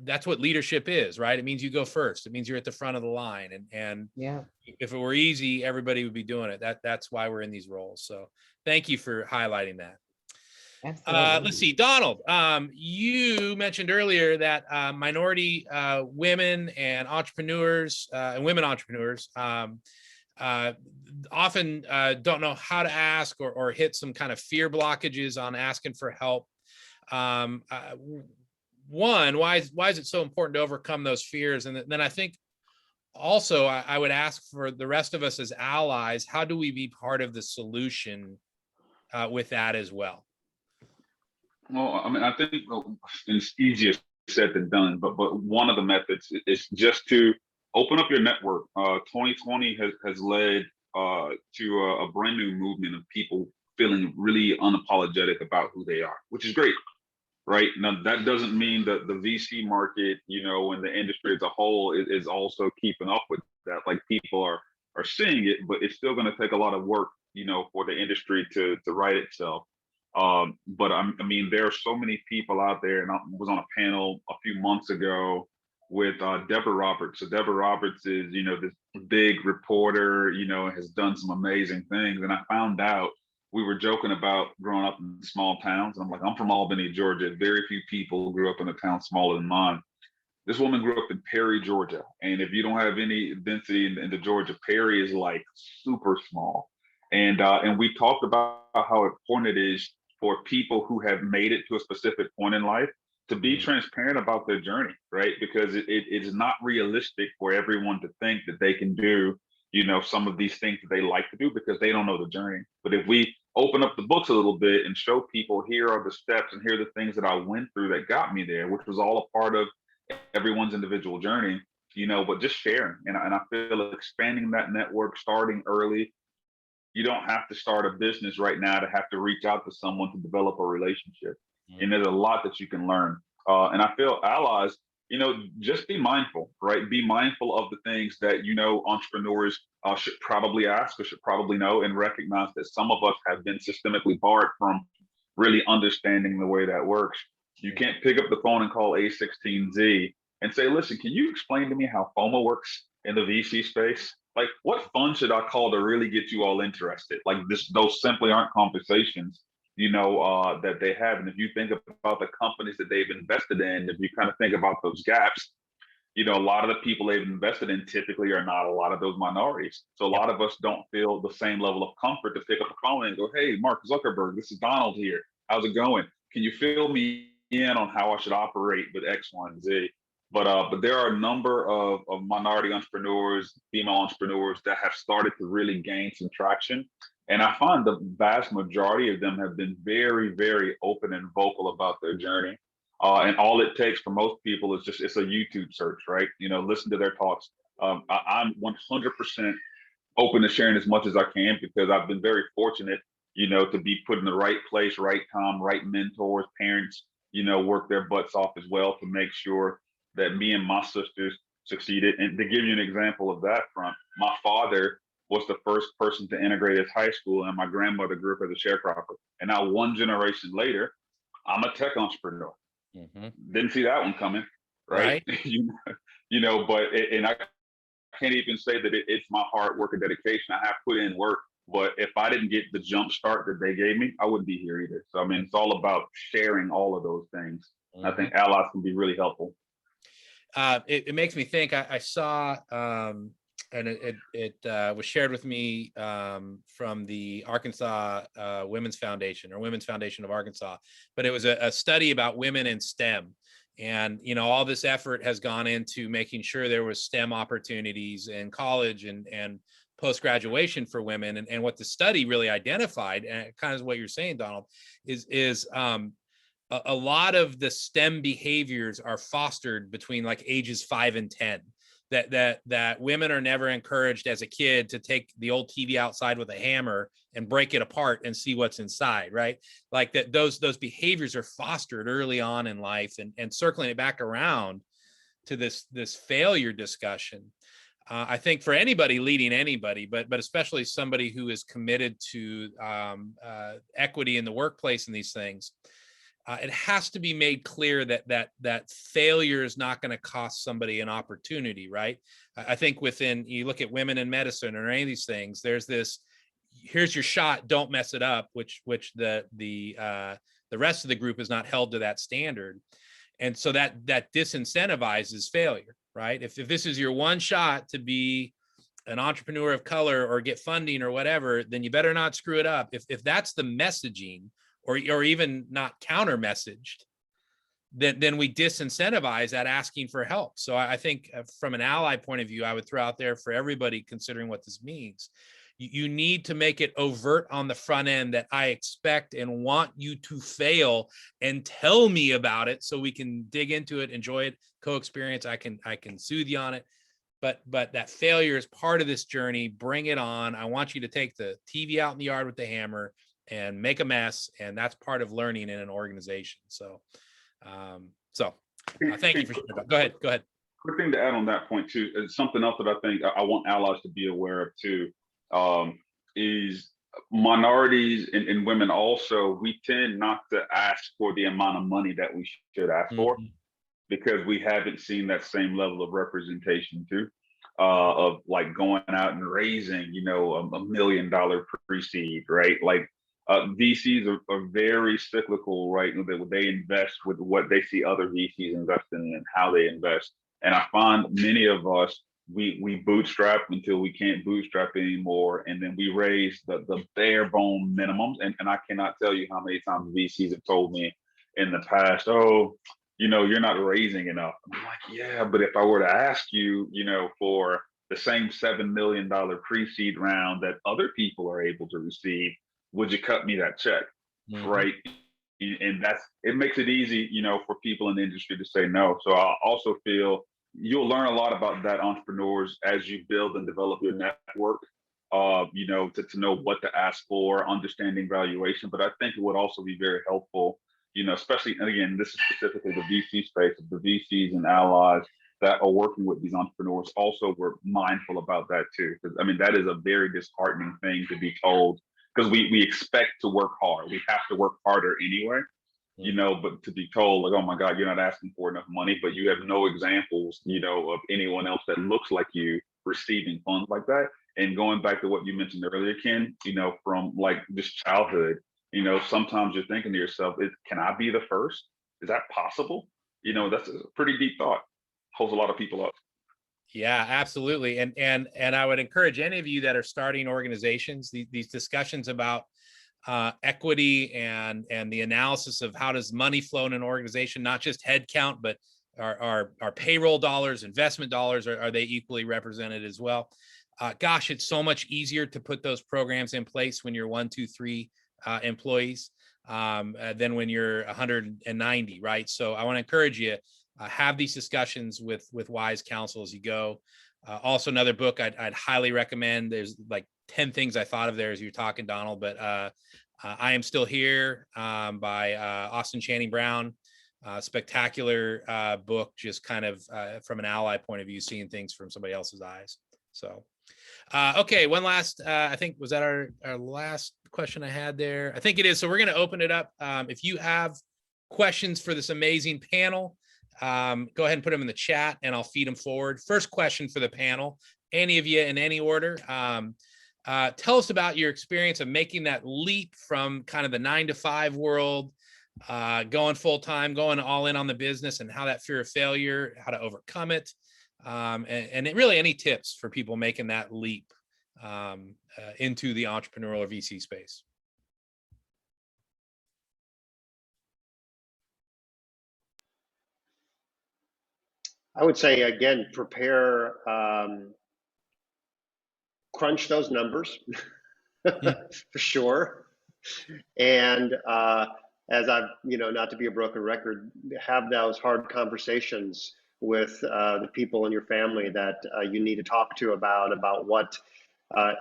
that's what leadership is, right? It means you go first. It means you're at the front of the line. And if it were easy, everybody would be doing it. That's why we're in these roles. So thank you for highlighting that. Let's see, Donald, you mentioned earlier that minority women and entrepreneurs and women entrepreneurs often don't know how to ask or hit some kind of fear blockages on asking for help. One, why is it so important to overcome those fears? And then I think also I would ask for the rest of us as allies, how do we be part of the solution with that as well? Well, I mean, I think it's easier said than done, but one of the methods is just to open up your network. 2020 has led to a brand new movement of people feeling really unapologetic about who they are, which is great, right? Now, that doesn't mean that the VC market, and the industry as a whole is also keeping up with that. Like, people are seeing it, but it's still going to take a lot of work, for the industry to right itself. But I mean, there are so many people out there, and I was on a panel a few months ago with Deborah Roberts. So Deborah Roberts is, this big reporter, has done some amazing things. And I found out, we were joking about growing up in small towns. And I'm like, I'm from Albany, Georgia. Very few people grew up in a town smaller than mine. This woman grew up in Perry, Georgia. And if you don't have any density in the Georgia, Perry is like super small. And we talked about how important it is for people who have made it to a specific point in life to be transparent about their journey, right? Because it is not realistic for everyone to think that they can do, some of these things that they like to do, because they don't know the journey. But if we open up the books a little bit and show people, here are the steps and here are the things that I went through that got me there, which was all a part of everyone's individual journey, but just sharing. And I feel expanding that network, starting early. You don't have to start a business right now to have to reach out to someone to develop a relationship. And there's a lot that you can learn. And I feel allies, just be mindful, right? Be mindful of the things that, entrepreneurs should probably ask or should probably know, and recognize that some of us have been systemically barred from really understanding the way that works. You can't pick up the phone and call A16Z and say, listen, can you explain to me how FOMO works in the VC space? Like, what fund should I call to really get you all interested? Like, those simply aren't conversations, that they have. And if you think about the companies that they've invested in, if you kind of think about those gaps, a lot of the people they've invested in typically are not a lot of those minorities. So a lot of us don't feel the same level of comfort to pick up the phone and go, hey, Mark Zuckerberg, this is Donald here. How's it going? Can you fill me in on how I should operate with X, Y, and Z? But there are a number of minority entrepreneurs, female entrepreneurs that have started to really gain some traction. And I find the vast majority of them have been very, very open and vocal about their journey. And all it takes for most people is it's a YouTube search, right? Listen to their talks. I'm 100% open to sharing as much as I can, because I've been very fortunate, to be put in the right place, right time, right mentors, parents, work their butts off as well to make sure that me and my sisters succeeded. And to give you an example of that front, my father was the first person to integrate his high school, and my grandmother grew up as a sharecropper. And now, one generation later, I'm a tech entrepreneur. Didn't see that one coming, right? But and I can't even say that it's my hard work and dedication. I have put in work, but if I didn't get the jump start that they gave me, I wouldn't be here either. So I mean, it's all about sharing all of those things. I think allies can be really helpful. It makes me think. I saw, and it was shared with me from the Arkansas Women's Foundation, or Women's Foundation of Arkansas. But it was a study about women in STEM. And, all this effort has gone into making sure there was STEM opportunities in college and post-graduation for women. And what the study really identified, and kind of what you're saying, Donald, is a lot of the STEM behaviors are fostered between like ages 5 and 10. That women are never encouraged as a kid to take the old TV outside with a hammer and break it apart and see what's inside, right? Like that those behaviors are fostered early on in life. And circling it back around to this failure discussion, I think for anybody leading anybody, but especially somebody who is committed to equity in the workplace and these things, it has to be made clear that failure is not going to cost somebody an opportunity, right? I think you look at women in medicine or any of these things, there's this, here's your shot, don't mess it up, which the rest of the group is not held to that standard. And so that disincentivizes failure, right? If this is your one shot to be an entrepreneur of color or get funding or whatever, then you better not screw it up. If that's the messaging, or even not counter messaged, then we disincentivize that asking for help. So I think from an ally point of view, I would throw out there for everybody considering what this means, you need to make it overt on the front end that I expect and want you to fail, and tell me about it so we can dig into it, enjoy it, co-experience. I can soothe you on it. but that failure is part of this journey. Bring it on. I want you to take the TV out in the yard with the hammer and make a mess. And that's part of learning in an organization. So, thank you for sharing that. Go ahead. Quick thing to add on that point too, is something else that I think I want allies to be aware of too, is minorities and women also, we tend not to ask for the amount of money that we should ask for, because we haven't seen that same level of representation too, of like going out and raising, you know, $1 million pre-seed, right? Like VCs are very cyclical, right? They invest with what they see other VCs investing in and how they invest. And I find many of us, we bootstrap until we can't bootstrap anymore. And then we raise the bare bone minimums. And I cannot tell you how many times VCs have told me in the past, oh, you know, you're not raising enough. I'm like, yeah, but if I were to ask you, you know, for the same $7 million pre-seed round that other people are able to receive, would you cut me that check? Right. And it makes it easy, you know, for people in the industry to say no. So I also feel you'll learn a lot about that, entrepreneurs, as you build and develop your network, you know, to know what to ask for, understanding valuation. But I think it would also be very helpful, you know, especially, and again, this is specifically the VC space, the VCs and allies that are working with these entrepreneurs also were mindful about that too. Because I mean, that is a very disheartening thing to be told, because we expect to work hard. We have to work harder anyway, you know, but to be told like, oh my God, you're not asking for enough money, but you have no examples, you know, of anyone else that looks like you receiving funds like that. And going back to what you mentioned earlier, Ken, you know, from like just childhood, you know, sometimes you're thinking to yourself, can I be the first? Is that possible? You know, that's a pretty deep thought. Holds a lot of people up. Yeah, absolutely. And I would encourage any of you that are starting organizations, these discussions about equity and the analysis of how does money flow in an organization, not just head count, but our payroll dollars, investment dollars, are they equally represented as well? Gosh, it's so much easier to put those programs in place when you're 1, 2, 3 employees than when you're 190, right? So I want to encourage you, have these discussions with wise counsel as you go. Also, another book I'd highly recommend. There's like 10 things I thought of there as you're talking, Donald, but I Am Still Here by Austin Channing Brown. Spectacular book, just kind of from an ally point of view, seeing things from somebody else's eyes. So, okay, one last, I think, was that our last question I had there? I think it is. So we're going to open it up. If you have questions for this amazing panel, go ahead and put them in the chat and I'll feed them forward. First question for the panel, any of you in any order. Tell us about your experience of making that leap from kind of the 9-to-5 world, going full-time, going all in on the business, and how that fear of failure, how to overcome it. And really any tips for people making that leap into the entrepreneurial or VC space. I would say, again, prepare, crunch those numbers for sure. And as I've, you know, not to be a broken record, have those hard conversations with the people in your family that you need to talk to about what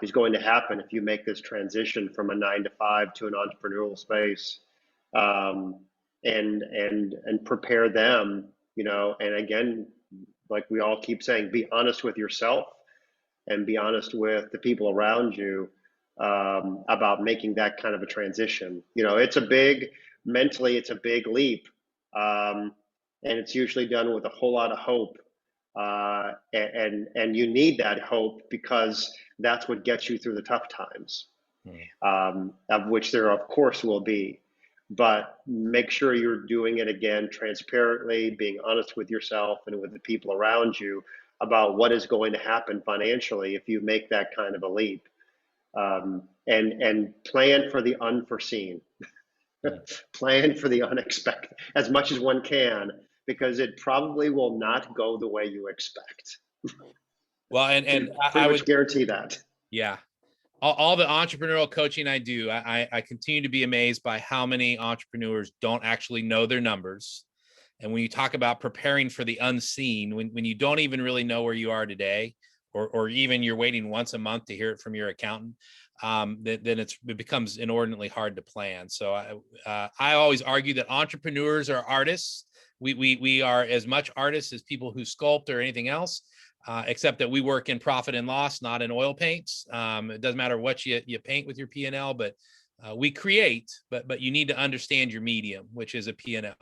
is going to happen if you make this transition from a 9-to-5 to an entrepreneurial space, and prepare them, you know. And again, like we all keep saying, be honest with yourself and be honest with the people around you about making that kind of a transition. You know, mentally, it's a big leap. And it's usually done with a whole lot of hope. And you need that hope, because that's what gets you through the tough times, of which there, of course, will be. But make sure you're doing it, again, transparently, being honest with yourself and with the people around you about what is going to happen financially if you make that kind of a leap, and plan for the unforeseen. Plan for the unexpected as much as one can, because it probably will not go the way you expect. Well, and I would guarantee that. Yeah. All the entrepreneurial coaching I do, I continue to be amazed by how many entrepreneurs don't actually know their numbers. And when you talk about preparing for the unseen, when you don't even really know where you are today, or even you're waiting once a month to hear it from your accountant, then it becomes inordinately hard to plan. So I always argue that entrepreneurs are artists. We are as much artists as people who sculpt or anything else, except that we work in profit and loss, not in oil paints. It doesn't matter what you paint with your P&L, but we create, but you need to understand your medium, which is a P&L.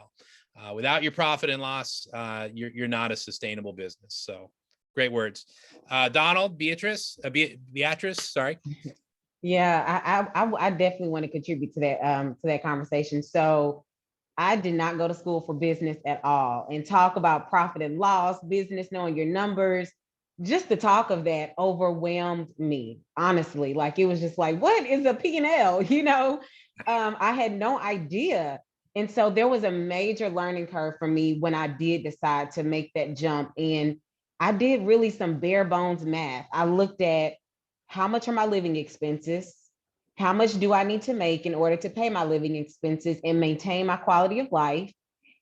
Without your profit and loss, you're not a sustainable business. So great words. Donald, Beatrice, sorry. Yeah, I definitely want to contribute to that conversation. So I did not go to school for business at all, and talk about profit and loss, business, knowing your numbers. Just the talk of that overwhelmed me, honestly. Like, it was just like, what is a P&L? I had no idea. And so there was a major learning curve for me when I did decide to make that jump. And I did really some bare bones math. I looked at how much are my living expenses? How much do I need to make in order to pay my living expenses and maintain my quality of life?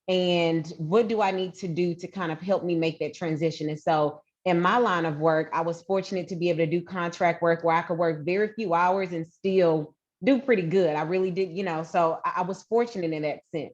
And what do I need to do to kind of help me make that transition? And so in my line of work, I was fortunate to be able to do contract work where I could work very few hours and still do pretty good. I really did, so I was fortunate in that sense.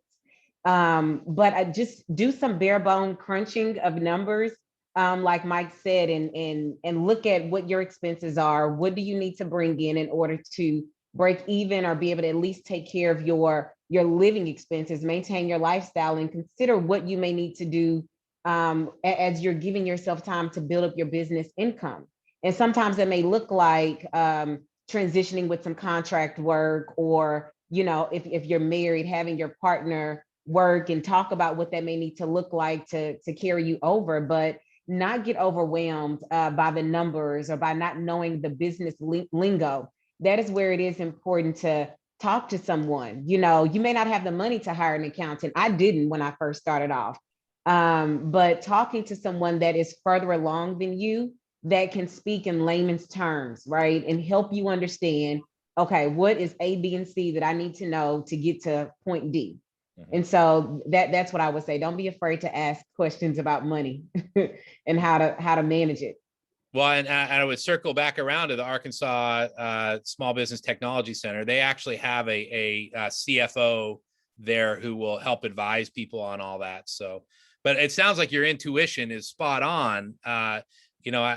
But I just do some bare bone crunching of numbers, like Mike said, and look at what your expenses are. What do you need to bring in order to break even, or be able to at least take care of your living expenses, maintain your lifestyle, and consider what you may need to do as you're giving yourself time to build up your business income. And sometimes it may look like transitioning with some contract work, or if you're married, having your partner work and talk about what that may need to look like to carry you over, but not get overwhelmed by the numbers or by not knowing the business lingo. That is where it is important to talk to someone. You may not have the money to hire an accountant. I didn't when I first started off. But talking to someone that is further along than you, that can speak in layman's terms, right? And help you understand, okay, what is A, B, and C that I need to know to get to point D? And so that's what I would say. Don't be afraid to ask questions about money and how to manage it. Well, and I would circle back around to the Arkansas Small Business Technology Center. They actually have a CFO there who will help advise people on all that. So, but it sounds like your intuition is spot on. I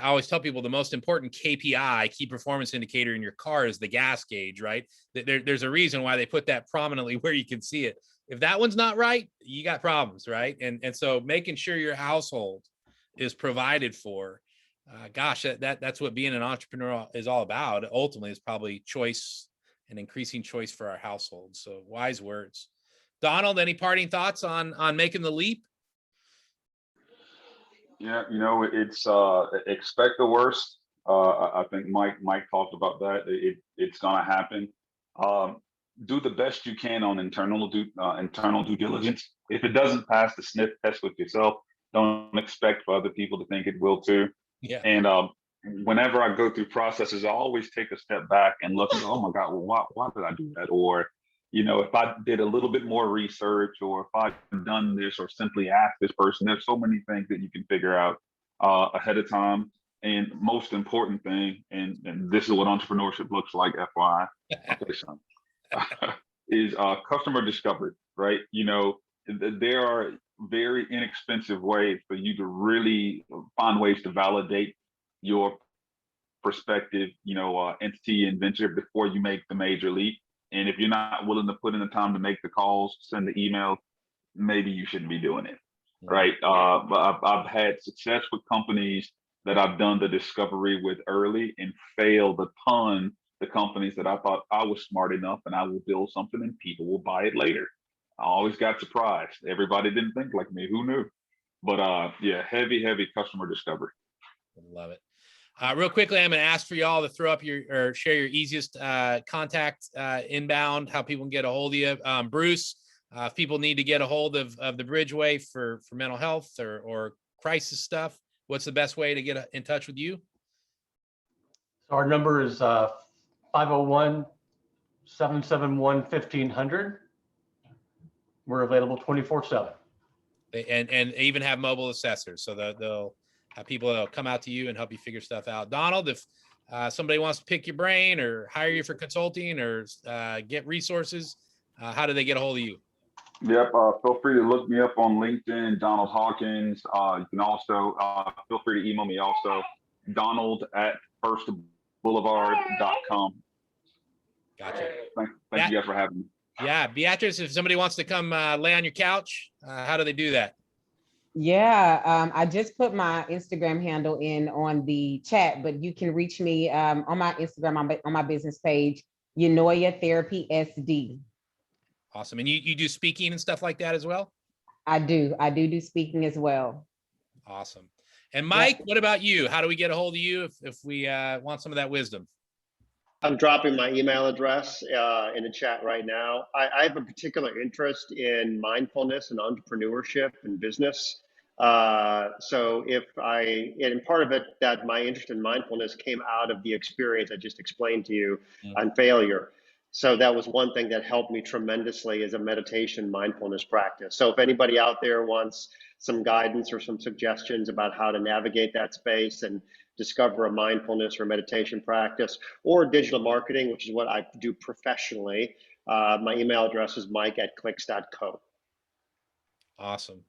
always tell people the most important KPI, key performance indicator in your car, is the gas gauge, right? There's a reason why they put that prominently where you can see it. If that one's not right, you got problems, right? And so making sure your household is provided for. That's what being an entrepreneur is all about. Ultimately, is probably choice and increasing choice for our household. So wise words. Donald, any parting thoughts on making the leap? Yeah, it's expect the worst. I think Mike talked about that. It's gonna happen. Do the best you can on internal due diligence. If it doesn't pass the sniff test with yourself, don't expect for other people to think it will too. Yeah. And whenever I go through processes, I always take a step back and look and go, oh my God, well, why did I do that? Or, if I did a little bit more research, or if I've done this, or simply asked this person, there's so many things that you can figure out ahead of time. And most important thing, and this is what entrepreneurship looks like, FYI, okay, son, is customer discovery, right? There are very inexpensive ways for you to really find ways to validate your prospective, entity and venture before you make the major leap. And if you're not willing to put in the time to make the calls, send the emails, maybe you shouldn't be doing it, right? But I've had success with companies that I've done the discovery with early, and failed a ton the companies that I thought I was smart enough and I will build something and people will buy it later. I always got surprised. Everybody didn't think like me. Who knew? But yeah, heavy customer discovery. Love it. Real quickly, I'm going to ask for y'all to throw up or share your easiest contact inbound, how people can get a hold of you. Bruce, if people need to get a hold of the Bridgeway for mental health or crisis stuff, what's the best way to get in touch with you? So our number is 501-771-1500. We're available 24/7. and even have mobile assessors, so that they'll have people that'll come out to you and help you figure stuff out. Donald, if somebody wants to pick your brain or hire you for consulting or get resources, how do they get a hold of you? Yep. Feel free to look me up on LinkedIn, Donald Hawkins. You can also feel free to email me also, donald@firstboulevard.com. Gotcha. Thank you guys for having me. Yeah, Beatrice, if somebody wants to come lay on your couch, how do they do that? Yeah, I just put my Instagram handle in on the chat, but you can reach me on my Instagram on my business page, Unoya Therapy SD. Awesome. And you do speaking and stuff like that as well? I do speaking as well. Awesome. And Mike, what about you? How do we get a hold of you if we want some of that wisdom? I'm dropping my email address in the chat right now. I have a particular interest in mindfulness and entrepreneurship and business. So and part of it, that my interest in mindfulness came out of the experience I just explained to you on failure. So that was one thing that helped me tremendously as a meditation mindfulness practice. So if anybody out there wants some guidance or some suggestions about how to navigate that space and discover a mindfulness or meditation practice, or digital marketing, which is what I do professionally, my email address is mike@clicks.co. Awesome.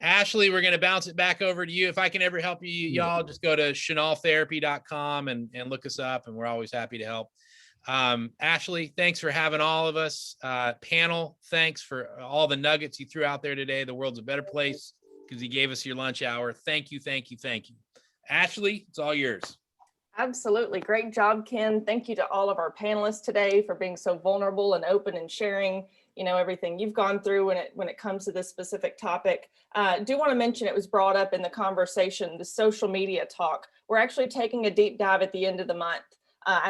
Ashley, we're going to bounce it back over to you. If I can ever help you, y'all just go to chaneltherapy.com and look us up, and we're always happy to help. Ashley, thanks for having all of us. Panel, thanks for all the nuggets you threw out there today. The world's a better place because you gave us your lunch hour. Thank you, thank you, thank you. Ashley, it's all yours. Absolutely. Great job, Ken. Thank you to all of our panelists today for being so vulnerable and open and sharing, everything you've gone through when it comes to this specific topic. I do want to mention, it was brought up in the conversation, the social media talk. We're actually taking a deep dive at the end of the month,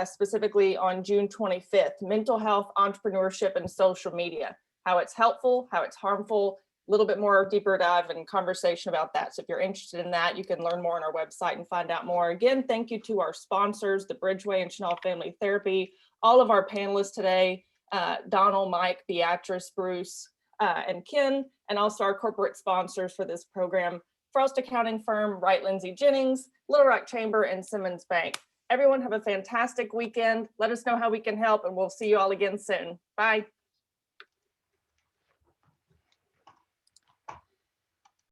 specifically on June 25th, mental health, entrepreneurship, and social media, how it's helpful, how it's harmful, a little bit more deeper dive and conversation about that. So if you're interested in that, you can learn more on our website and find out more. Again, thank you to our sponsors, the Bridgeway and Chanel Family Therapy, all of our panelists today, Donald, Mike, Beatrice, Bruce, and Ken, and also our corporate sponsors for this program, Frost Accounting Firm, Wright Lindsay Jennings, Little Rock Chamber, and Simmons Bank. Everyone have a fantastic weekend. Let us know how we can help, and we'll see you all again soon. Bye.